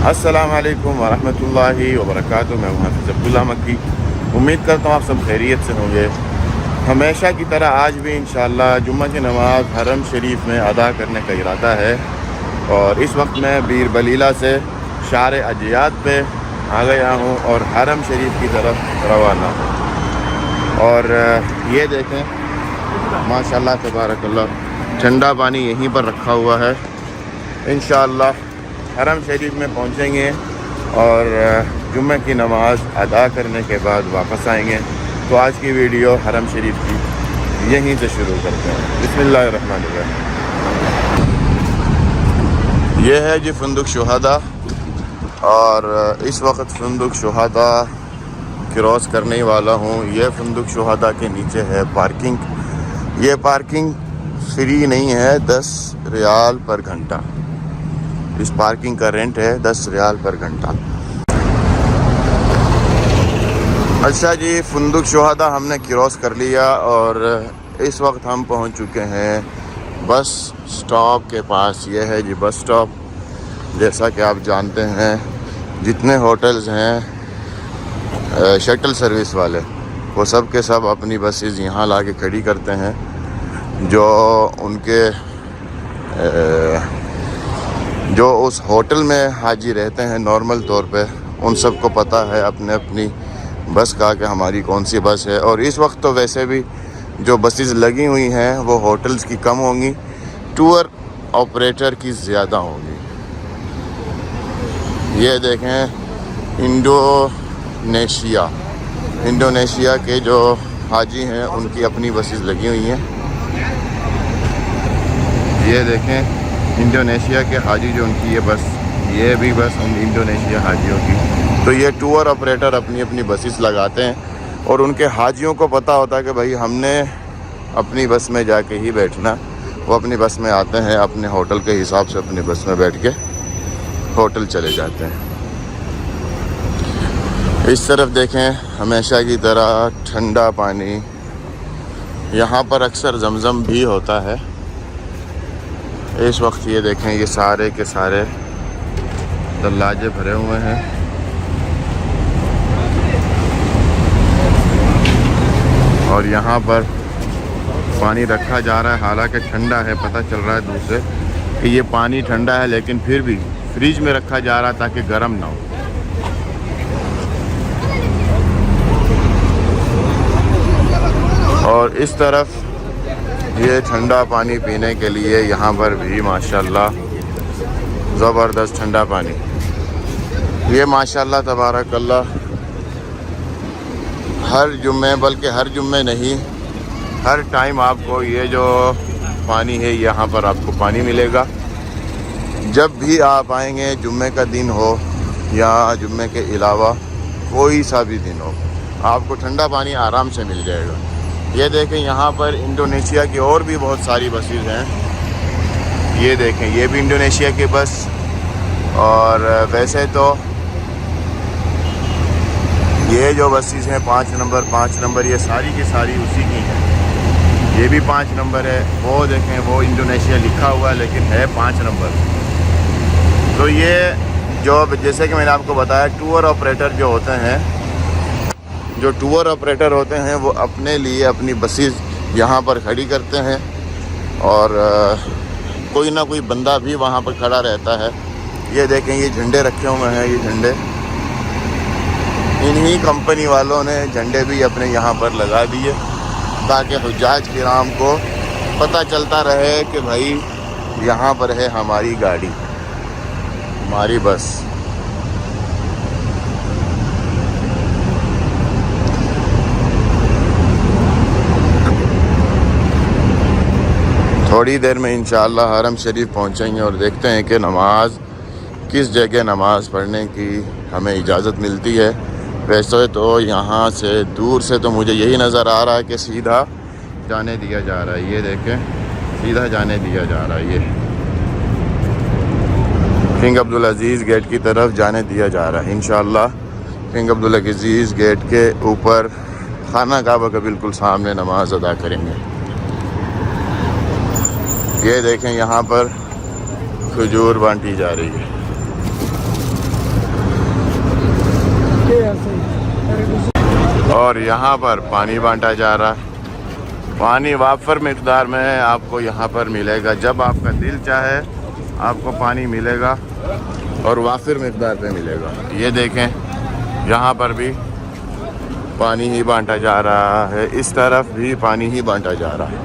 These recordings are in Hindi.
अस्सलाम वालेकुम वरहमतुल्लाहि वबरकातुहू। मैं हाफिज़ अब्दुल्ला मक्की। उम्मीद करता हूँ आप सब खैरियत से होंगे। हमेशा की तरह आज भी इंशाअल्लाह जुम्मा की नमाज़ हरम शरीफ में अदा करने का इरादा है और इस वक्त मैं बीर बलीला से शार अजियात पे आ गया हूँ और हरम शरीफ की तरफ रवाना हूँ। और ये देखें माशाअल्लाह तबारकल्लाह, ठंडा पानी यहीं पर रखा हुआ है। इंशाअल्लाह हरम शरीफ में पहुंचेंगे और जुम्मे की नमाज़ अदा करने के बाद वापस आएंगे। तो आज की वीडियो हरम शरीफ की यहीं से शुरू करते हैं। बिस्मिल्लाहिर्रहमानिर्रहीम। ये है जी फंदुक शुहदा और इस वक्त फंदुक शुहदा क्रॉस करने वाला हूँ। ये फंदुक शुहदा के नीचे है पार्किंग। ये पार्किंग फ्री नहीं है, 10 रियाल पर घंटा। इस पार्किंग का रेंट है 10 रियाल पर घंटा। अच्छा जी, फंदुक शुहदा हमने क्रॉस कर लिया और इस वक्त हम पहुंच चुके हैं बस स्टॉप के पास। ये है जी बस स्टॉप। जैसा कि आप जानते हैं जितने होटल्स हैं शटल सर्विस वाले, वो सब के सब अपनी बसेस यहाँ ला के खड़ी करते हैं। जो उस होटल में हाजी रहते हैं नॉर्मल तौर पे, उन सब को पता है अपने अपनी बस का कि हमारी कौन सी बस है। और इस वक्त तो वैसे भी जो बसेस लगी हुई हैं वो होटल्स की कम होंगी, टूर ऑपरेटर की ज़्यादा होंगी। ये देखें इंडोनेशिया के जो हाजी हैं उनकी अपनी बसेस लगी हुई हैं। ये देखें इंडोनेशिया के हाजी जो उनकी ये बस, ये भी बस इंडोनेशिया हाजियों की। तो ये टूर ऑपरेटर अपनी अपनी बसेस लगाते हैं और उनके हाजियों को पता होता है कि भाई हमने अपनी बस में जाके ही बैठना। वो अपनी बस में आते हैं, अपने होटल के हिसाब से अपनी बस में बैठ के होटल चले जाते हैं। इस तरफ देखें हमेशा की तरह ठंडा पानी। यहाँ पर अक्सर जमज़म भी होता है। इस वक्त ये देखें ये सारे के सारे दल्लाजे भरे हुए हैं। और यहाँ पर पानी रखा जा रहा है, हालांकि ठंडा है। पता चल रहा है दूर से कि ये पानी ठंडा है, लेकिन फिर भी फ्रिज में रखा जा रहा है ताकि गर्म ना हो। और इस तरफ ये ठंडा पानी पीने के लिए यहाँ पर भी माशाल्लाह ज़बरदस्त ठंडा पानी। ये माशाल्लाह तबारकल्लाह हर जुम्मे, बल्कि हर जुम्मे नहीं, हर टाइम आपको ये जो पानी है यहाँ पर आपको पानी मिलेगा। जब भी आप आएंगे, जुम्मे का दिन हो या जुम्मे के अलावा कोई सा भी दिन हो, आपको ठंडा पानी आराम से मिल जाएगा। ये देखें यहाँ पर इंडोनेशिया की और भी बहुत सारी बसेस हैं। ये देखें ये भी इंडोनेशिया की बस। और वैसे तो ये जो बसेस हैं 5 नंबर ये सारी की सारी उसी की हैं। ये भी 5 नंबर है। वो देखें वो इंडोनेशिया लिखा हुआ है लेकिन है 5 नंबर। तो ये जो जैसे कि मैंने आपको बताया टूर ऑपरेटर जो होते हैं वो अपने लिए अपनी बसेस यहाँ पर खड़ी करते हैं और कोई ना कोई बंदा भी वहाँ पर खड़ा रहता है। ये देखें ये झंडे रखे हुए हैं। ये झंडे इन्हीं कंपनी वालों ने झंडे भी अपने यहाँ पर लगा दिए ताकि हुज्जाज किराम को पता चलता रहे कि भाई यहाँ पर है हमारी गाड़ी, हमारी बस। थोड़ी देर में इंशाअल्लाह हरम शरीफ पहुंचेंगे और देखते हैं कि नमाज किस जगह नमाज़ पढ़ने की हमें इजाज़त मिलती है। वैसे तो यहाँ से दूर से तो मुझे यही नज़र आ रहा है कि सीधा जाने दिया जा रहा है। ये देखें सीधा जाने दिया जा रहा है। ये किंग अब्दुल अज़ीज़ गेट की तरफ जाने दिया जा रहा है। इंशाअल्लाह किंग अब्दुल अज़ीज़ गेट के ऊपर खाना काबा के बिल्कुल सामने नमाज अदा करेंगे। ये देखें यहाँ पर खजूर बांटी जा रही है। और यहाँ पर पानी बांटा जा रहा है। पानी वाफर मिक़दार में आपको यहाँ पर मिलेगा। जब आपका दिल चाहे आपको पानी मिलेगा और वाफिर मिक़दार पे मिलेगा। ये देखें, यहाँ पर भी पानी ही बांटा जा रहा है, इस तरफ भी पानी ही बांटा जा रहा है।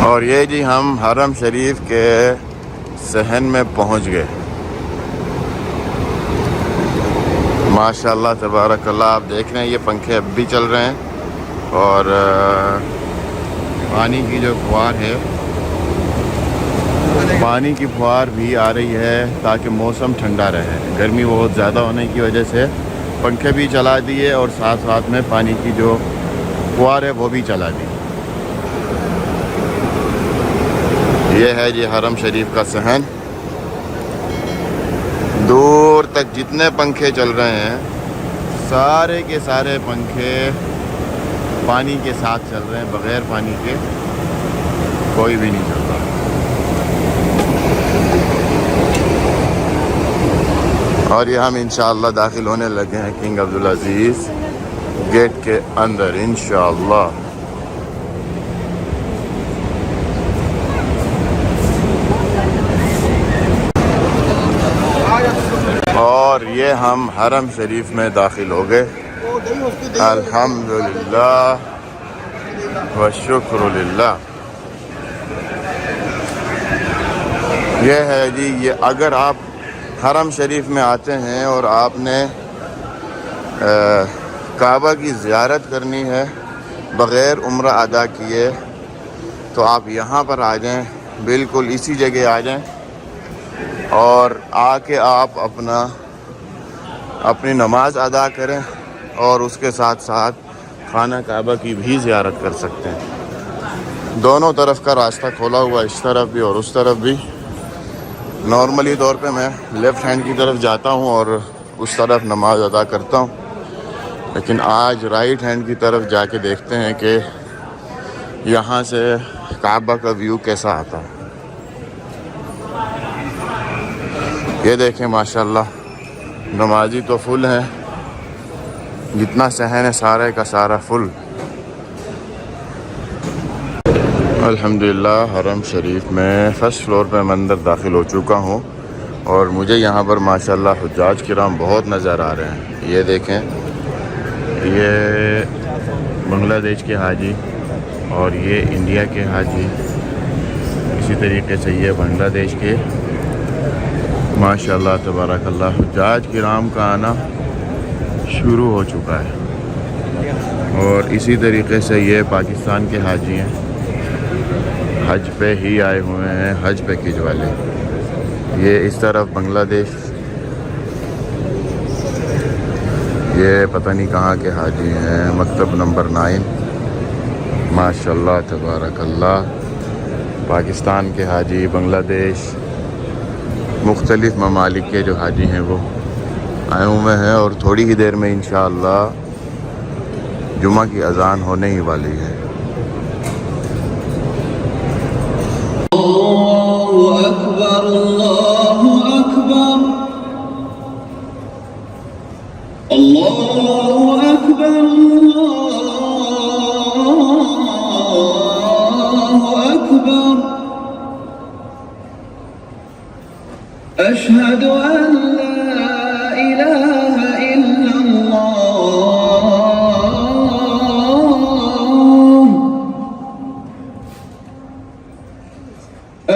और ये जी हम हरम शरीफ के सहन में पहुँच गए। माशाअल्लाह तबारकल्लाह। आप देख रहे हैं ये पंखे अब भी चल रहे हैं और पानी की जो फुहार है, पानी की फुहार भी आ रही है ताकि मौसम ठंडा रहे। गर्मी बहुत ज़्यादा होने की वजह से पंखे भी चला दिए और साथ साथ में पानी की जो फुहार है वो भी चला दी। ये है जी हरम शरीफ का सहन। दूर तक जितने पंखे चल रहे हैं सारे के सारे पंखे पानी के साथ चल रहे हैं, बग़ैर पानी के कोई भी नहीं चलता। और ये हम इंशाअल्लाह दाखिल होने लगे हैं किंग अब्दुल अज़ीज़ गेट के अंदर इंशाअल्लाह। और ये हम हरम शरीफ में दाखिल हो गए। अल्हम्दुलिल्लाह व शुक्रुलिल्लाह। ये है जी, ये अगर आप हरम शरीफ में आते हैं और आपने काबा की ज़ियारत करनी है बग़ैर उम्रा अदा किए तो आप यहाँ पर आ जाएं, बिल्कुल इसी जगह आ जाएं और आके आप अपनी नमाज अदा करें और उसके साथ साथ खाना काबा की भी ज़ियारत कर सकते हैं। दोनों तरफ का रास्ता खोला हुआ, इस तरफ भी और उस तरफ भी। नॉर्मली तौर पे मैं लेफ़्ट हैंड की तरफ जाता हूँ और उस तरफ नमाज अदा करता हूँ, लेकिन आज राइट हैंड की तरफ जाके देखते हैं कि यहाँ से काबा का व्यू कैसा आता है। ये देखें माशाल्लाह, नमाजी तो फुल हैं, जितना सहन है सारे का सारा फुल। अल्हम्दुलिल्लाह हरम शरीफ में फ़र्स्ट फ्लोर पे मैं अंदर दाखिल हो चुका हूँ और मुझे यहाँ पर माशाल्लाह हुज्जाज किराम बहुत नज़र आ रहे हैं। ये देखें, ये बांग्लादेश के हाजी और ये इंडिया के हाजी, इसी तरीके से ये बांग्लादेश के। माशाल्लाह तबारकल्लाह हुज्जाज किराम का आना शुरू हो चुका है। और इसी तरीके से ये पाकिस्तान के हाजी हैं, हज पे ही आए हुए हैं, हज पैकेज वाले। ये इस तरफ बांग्लादेश, ये पता नहीं कहाँ के हाजी हैं, मकतब नंबर 9। माशाल्लाह तबारकल्लाह। पाकिस्तान के हाजी, बांग्लादेश, मुख्तलिफ़ ममालिक के जो हाजी हैं वो आए हुए हैं और थोड़ी ही देर में इंशाअल्लाह जुमा की अज़ान होने ही वाली है। अल्लाहु अकबर, अल्लाहु अकबर, अल्लाहु अकबर, अल्लाहु अकबर। अशहदु अन ला इलाहा इल्लल्लाह,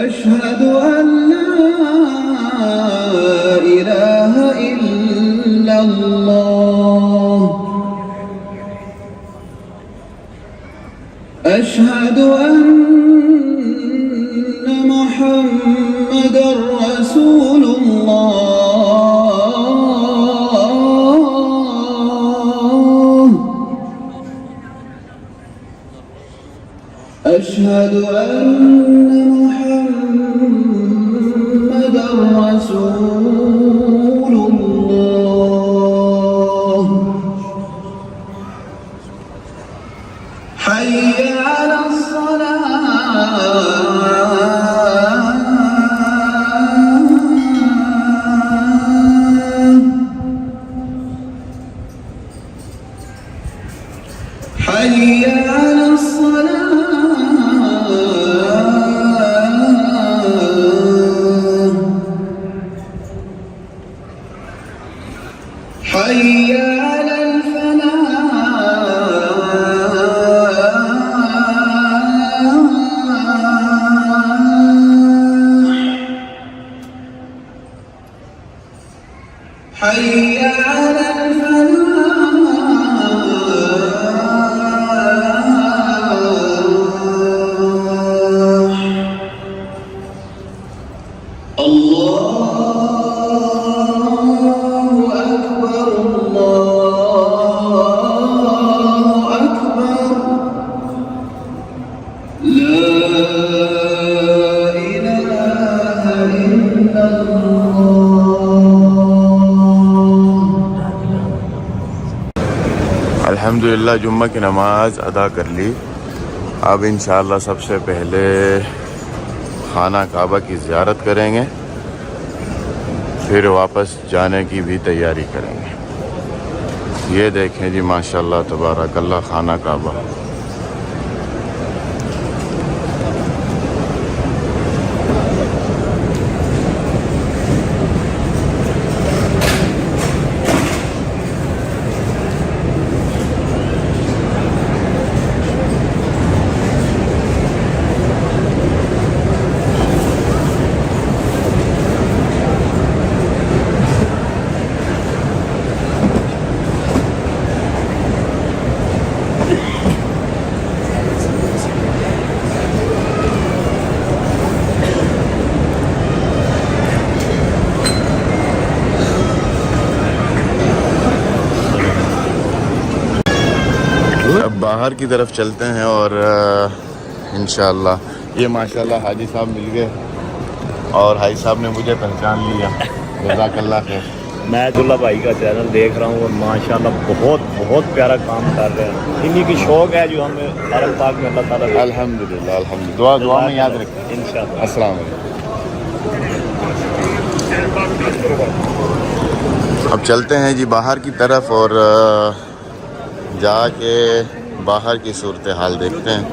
अशहदु अन ला इलाहा इल्लल्लाह, अशहदु अन्न मुहम्मदर रसूलुल्लाह, अशहदु अन्न मुहम्मदर रसूलुल्लाह, हय्य अला अल्हम्दुलिल्लाह जुम्मा की नमाज़ अदा कर ली। अब इंशाअल्लाह सबसे पहले खाना काबा की ज़ियारत करेंगे, फिर वापस जाने की भी तैयारी करेंगे। ये देखें जी माशाअल्लाह तबारकल्लाह खाना काबा। अब बाहर की तरफ चलते हैं और इंशाअल्लाह ये माशाअल्लाह हाजी साहब मिल गए और हाजी साहब ने मुझे पहचान लिया। जज़ाकल्लाह खैर। मैं अब्दुल्ला भाई का चैनल देख रहा हूँ और माशाल्लाह बहुत प्यारा काम कर रहे हैं। इन्हीं की शौक है जो हमें हरम पाक में अल्लाह ताला अल्हम्दुलिल्लाह अल्हम्दुलिल्लाह दुआ में याद रखें इंशाअल्लाह। अस्सलाम वालेकुम। अब चलते हैं जी बाहर की तरफ और जाके बाहर की सूरत हाल देखते हैं।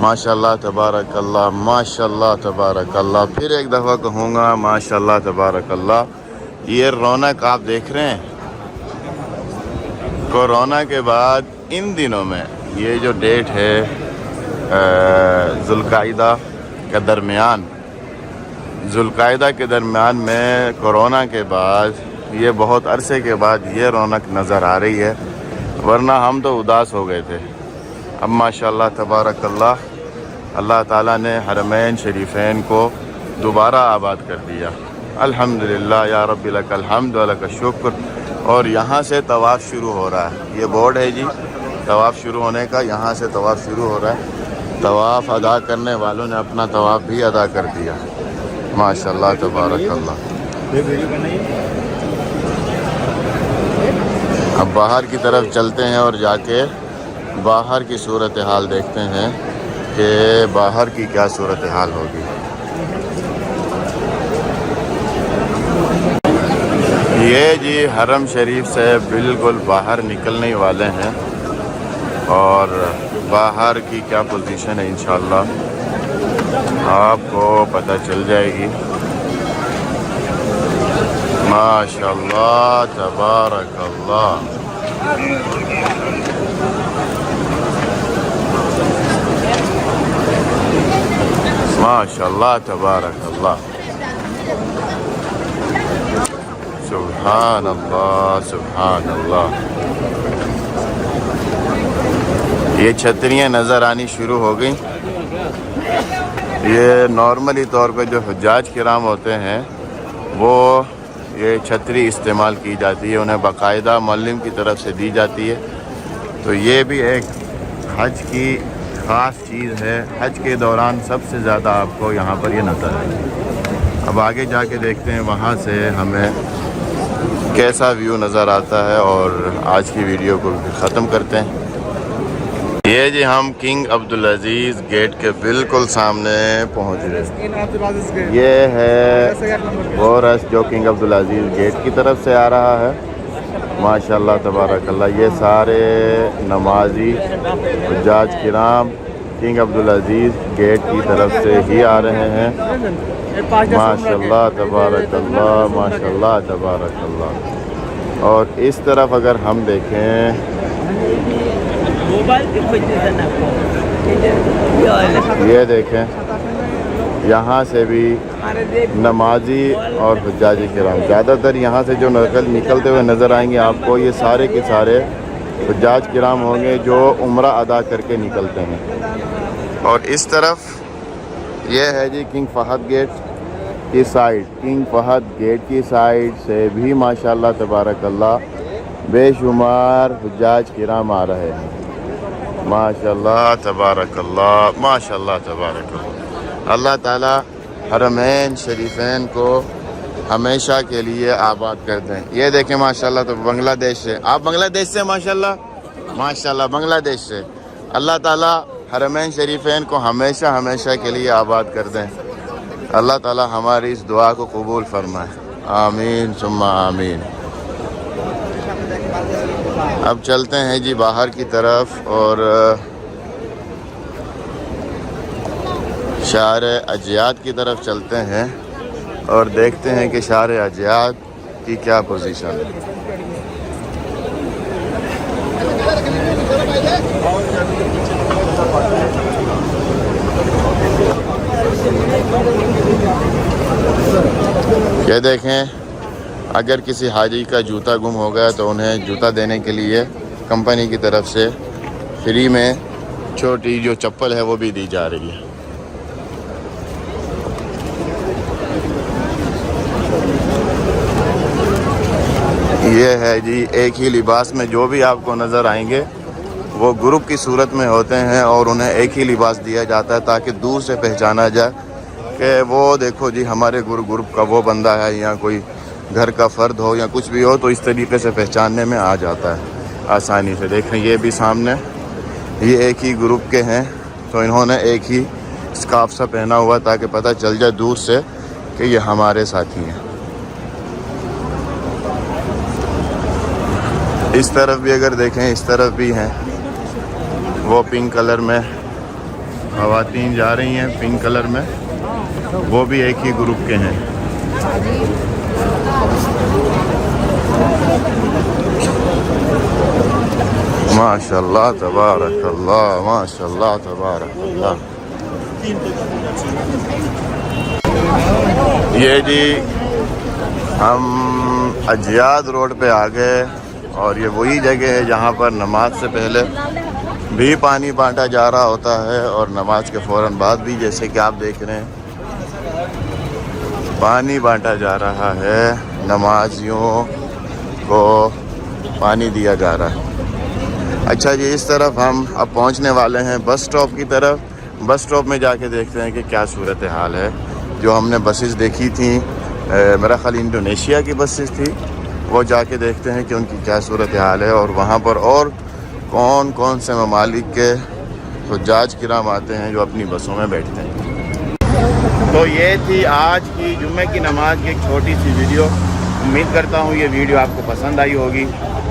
माशाअल्लाह तबारकल्लाह माशाअल्लाह तबारकल्लाह। फिर एक दफ़ा कहूँगा माशाअल्लाह तबारकल्लाह। ये रौनक आप देख रहे हैं कोरोना के बाद इन दिनों में ये जो डेट है ज़ुल्क़ाइदा के दरमियान, ज़ुल्क़ाइदा के दरमियान में कोरोना के बाद ये बहुत अरसे के बाद ये रौनक नज़र आ रही है, वरना हम तो उदास हो गए थे। अब माशाअल्लाह तबारकल्लाह अल्लाह ताला ने हरमैन शरीफैन को दोबारा आबाद कर दिया। अल्हम्दुलिल्लाह या रब्बी लकल हम्द व लकश शुक्र। और यहाँ से तवाफ़ शुरू हो रहा है। ये बोर्ड है जी तवाफ़ शुरू होने का, यहाँ से तवाफ़ शुरू हो रहा है। तवाफ़ अदा करने वालों ने अपना तवाफ़ भी अदा कर दिया। माशाअल्लाह तबारकल्लाह। अब बाहर की तरफ चलते हैं और जाके बाहर की सूरत हाल देखते हैं कि बाहर की क्या सूरत हाल होगी। ये जी हरम शरीफ से बिल्कुल बाहर निकलने वाले हैं और बाहर की क्या पोजीशन है इंशाअल्लाह आपको पता चल जाएगी। माशाअल्लाह तबारकल्लाह। माशाअल्लाह तबारकल्लाह। सुभान अल्लाह सुभान अल्लाह। ये छतरियाँ नज़र आनी शुरू हो गई। ये नॉर्मली तौर पे जो हुज्जाज किराम होते हैं वो ये छतरी इस्तेमाल की जाती है, उन्हें बाकायदा मौलवी की तरफ से दी जाती है। तो ये भी एक हज की ख़ास चीज़ है। हज के दौरान सबसे ज़्यादा आपको यहाँ पर ये नज़र आएगी। अब आगे जाके देखते हैं वहाँ से हमें कैसा व्यू नज़र आता है और आज की वीडियो को ख़त्म करते हैं। ये जी हम किंग अब्दुल अजीज़ गेट के बिल्कुल सामने पहुँच गए। ये है वो रस जो किंग अब्दुल अजीज़ गेट की तरफ से आ रहा है। माशाअल्लाह तबारकल्लाह। ये सारे नमाजी हुज्जाज किराम किंग अब्दुल अजीज़ गेट की तरफ से ही आ रहे हैं। माशाअल्लाह तबारकल्लाह माशाअल्लाह तबारकल्लाह। और इस तरफ अगर हम देखें ये देखें यहाँ से भी नमाजी और हुज्जाजी किराम ज़्यादातर यहाँ से जो निकलते हुए नज़र आएंगे आपको, ये सारे के सारे हुज्जाज किराम होंगे जो उम्रा अदा करके निकलते हैं। और इस तरफ ये है जी किंग फहद गेट की साइड। किंग फहद गेट की साइड से भी माशाअल्लाह तबारकल्लाह बेशुमार हुज्जाज किराम आ रहे हैं। माशाअल्लाह तबारकल्लाह माशाअल्लाह तबारकल्लाह। अल्लाह ताला हरमैन शरीफैन को हमेशा के लिए आबाद कर दें। ये देखें माशाल्लाह, तो बांग्लादेश से, आप बांग्लादेश से माशाल्लाह, माशाल्लाह बांग्लादेश से। अल्लाह ताला हरमैन शरीफैन को हमेशा हमेशा के लिए आबाद कर दें। अल्लाह ताला हमारी इस दुआ को कबूल फरमाए, आमीन सुम्मा आमीन। अब चलते हैं जी बाहर की तरफ और शार अजियात की तरफ चलते हैं और देखते हैं कि शार अजियात की क्या पोजीशन है। ये देखें, अगर किसी हाजी का जूता गुम हो गया तो उन्हें जूता देने के लिए कंपनी की तरफ से फ्री में छोटी जो चप्पल है वो भी दी जा रही है। ये है जी, एक ही लिबास में जो भी आपको नज़र आएंगे वो ग्रुप की सूरत में होते हैं और उन्हें एक ही लिबास दिया जाता है ताकि दूर से पहचाना जाए कि वो देखो जी हमारे ग्रुप का वो बंदा है, या कोई घर का फ़र्द हो या कुछ भी हो, तो इस तरीके से पहचानने में आ जाता है आसानी से। देखें ये भी सामने, ये एक ही ग्रुप के हैं, तो इन्होंने एक ही स्कार्फ सा पहना हुआ ताकि पता चल जाए दूर से कि ये हमारे साथी हैं। इस तरफ भी अगर देखें, इस तरफ भी हैं, वो पिंक कलर में ख़वातीन जा रही हैं, पिंक कलर में, वो भी एक ही ग्रुप के हैं। माशाल्लाह तबारकल्लाह, माशाल्लाह तबारकल्लाह। ये जी हम अजियाद रोड पे आ गए और ये वही जगह है जहाँ पर नमाज से पहले भी पानी बांटा जा रहा होता है और नमाज के फ़ौरन बाद भी, जैसे कि आप देख रहे हैं, पानी बांटा जा रहा है, नमाजियों को पानी दिया जा रहा है। अच्छा जी, इस तरफ हम अब पहुंचने वाले हैं बस स्टॉप की तरफ। बस स्टॉप में जाके देखते हैं कि क्या सूरत हाल है। जो हमने बसेस देखी थी, मेरा ख्याल इंडोनेशिया की बसेस थी, वो जाके देखते हैं कि उनकी क्या सूरत हाल है और वहाँ पर और कौन कौन से ममालिक के हुज्जाज किराम आते हैं जो अपनी बसों में बैठते हैं। तो ये थी आज की जुम्मे की नमाज की एक छोटी सी वीडियो। उम्मीद करता हूँ ये वीडियो आपको पसंद आई होगी।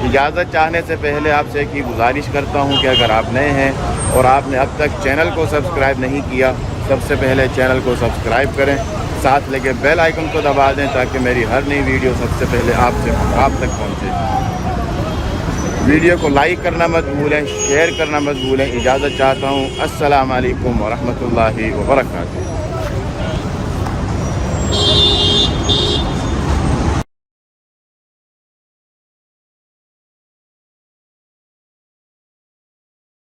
इजाज़त चाहने से पहले आपसे एक ही गुजारिश करता हूँ कि अगर आप नए हैं और आपने अब तक चैनल को सब्सक्राइब नहीं किया, सबसे पहले चैनल को सब्सक्राइब करें, साथ लेके बेल आइकन को दबा दें ताकि मेरी हर नई वीडियो सबसे पहले आप तक पहुँचे। वीडियो को लाइक करना मत भूलें, शेयर करना मत भूलें। इजाज़त चाहता हूँ। अस्सलाम वालेकुम व रहमतुल्लाहि व बरकातुहू।